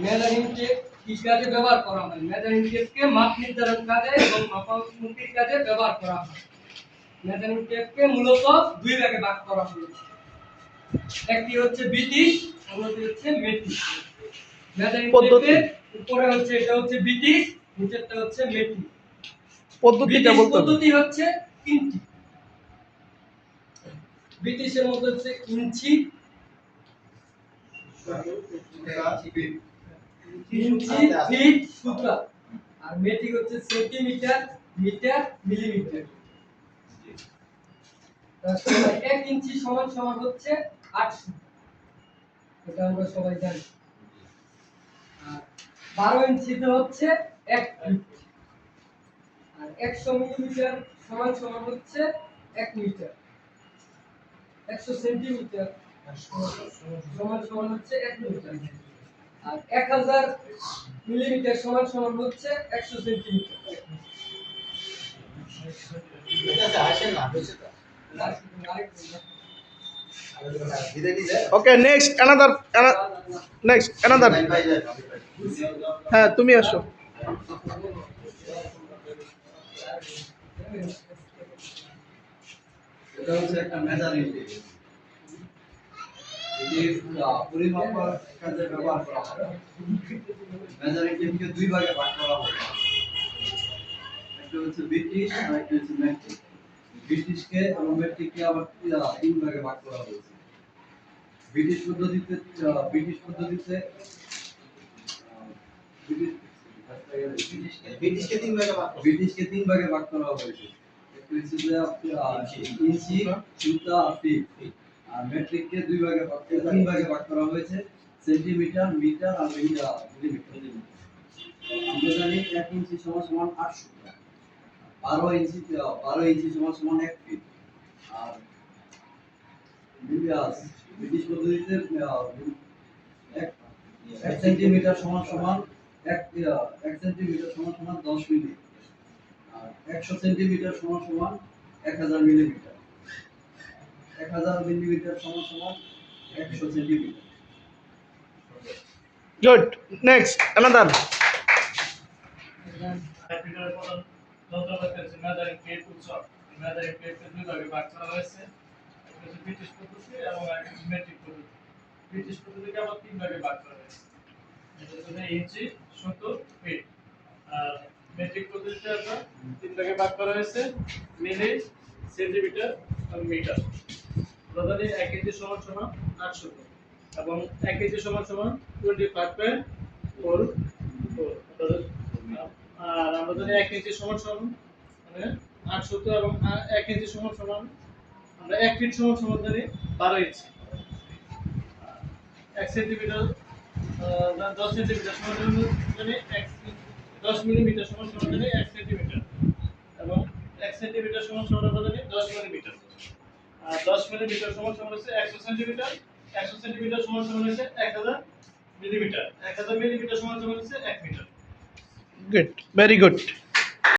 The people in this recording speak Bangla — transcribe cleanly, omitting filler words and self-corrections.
মেজারিং টেপ কি কাজে ব্যবহার করা হয়? মেজারিং টেপকে মাপ নির্ধারণ কাজে এবং মাপাঙ্কির কাজে ব্যবহার করা হয়। মেজারিং টেপকে মূলত দুই ভাগে ভাগ করা হয়েছে। একটি হচ্ছে ব্রিটিশ, অন্যটি হচ্ছে মেট্রিক। মেজারিং টেপের উপরে হচ্ছে এটা হচ্ছে ব্রিটিশ, নিচেরটা হচ্ছে মেট্রিক। পদ্ধতিটা বলতে পদ্ধতি হচ্ছে তিনটি। ব্রিটিশের মধ্যে হচ্ছে ইঞ্চি, ফিট, সুতা, আর মেট্রিক হচ্ছে সেন্টিমিটার, মিটার, মিলিমিটার। তাহলে 1 ইঞ্চি সমান সমান হচ্ছে 800, এটা আমরা সবাই জানি। আর 12 ইঞ্চিতে হচ্ছে 1 ফিট, আর 100 মিলিমিটার সমান সমান হচ্ছে 1 মিটার। 100 সেন্টিমিটার সমান সমান হচ্ছে 1 মিটার, আর 1000 মিলিমিটার সমান সমান হচ্ছে 100 সেন্টিমিটার। এটা আসেন না, বুঝছো তো? ওকে, নেক্সট অ্যানাদার হ্যাঁ, তুমি আসো। এটা হচ্ছে একটা মেজারিং টেপ। এটি পরিমাপের কাজে ব্যবহার করা হয়। মেজারিং টেপকে দুই ভাগে ভাগ করা হয়। একটা হচ্ছে ব্রিটিশ আর একটা হচ্ছে মেট্রিক। ব্রিটিশকে এবং মেট্রিককে আবার তিন ভাগে ভাগ করা হয়েছে। ব্রিটিশ পদ্ধতিতে ব্রিটিশকে তিন ভাগে ভাগ করা হয়েছে। একটা হচ্ছে ইঞ্চি, সুতা আর ফিট। আর মেট্রিককে তিন ভাগে ভাগ করা হয়েছে, সেন্টিমিটার, মিটার আর মিলিমিটার। আমরা জানি 1 ইঞ্চি সমান সমান 800, 12 ইঞ্চি সমান সমান 1 ফিট। আর ব্রিটিশ পদ্ধতিতে 1 সেন্টিমিটার সমান সমান 1 সেন্টিমিটার সমান সমান 10 মিলি। আর 100 সেন্টিমিটার সমান সমান 1000 মিলিমিটার। 1000 মিলিমিটার সমান সমান 100 centimetre. Good, next another. Measuring tape উৎসব। মেজারিং টেপকে দুই ভাগে ভাগ করা হয়েছে, একটা হচ্ছে ব্রিটিশ পদ্ধতি এবং একটা হচ্ছে মেট্রিক পদ্ধতি। ব্রিটিশ পদ্ধতিকে আবার তিন ভাগে ভাগ করা হয়েছে, এটা হচ্ছে ইঞ্চি, সুতো, ফিট। আর মেট্রিক পদ্ধতিতে আবার তিন ভাগে ভাগ করা হয়েছে, মিলি, সেন্টিমিটার এবং মিটার। প্রধানত 1 কেজি সমান সমান 800 এবং 1 কেজি সমান সমান 25.44। আর আমরা জানি 1 ইঞ্চি সমান সমান মানে 800 এবং 1 ইঞ্চি সমান সমান আমরা 1 ফিট সমান সমান জানি 12 ইঞ্চি। 1 সেন্টিমিটার 10 সেন্টিমিটার সমান সমান জানি 10 মিলিমিটার সমান সমান জানি 1 সেন্টিমিটার এবং 1 সেন্টিমিটার সমান সমান আমরা জানি 10 মিলিমিটার। আর 10 মিলিমিটার সমান সমান হচ্ছে 100 সেন্টিমিটার। 100 সেন্টিমিটার সমান সমান হচ্ছে 1000 মিলিমিটার। 1000 মিলিমিটার সমান সমান হচ্ছে 1 মিটার। Good, very good.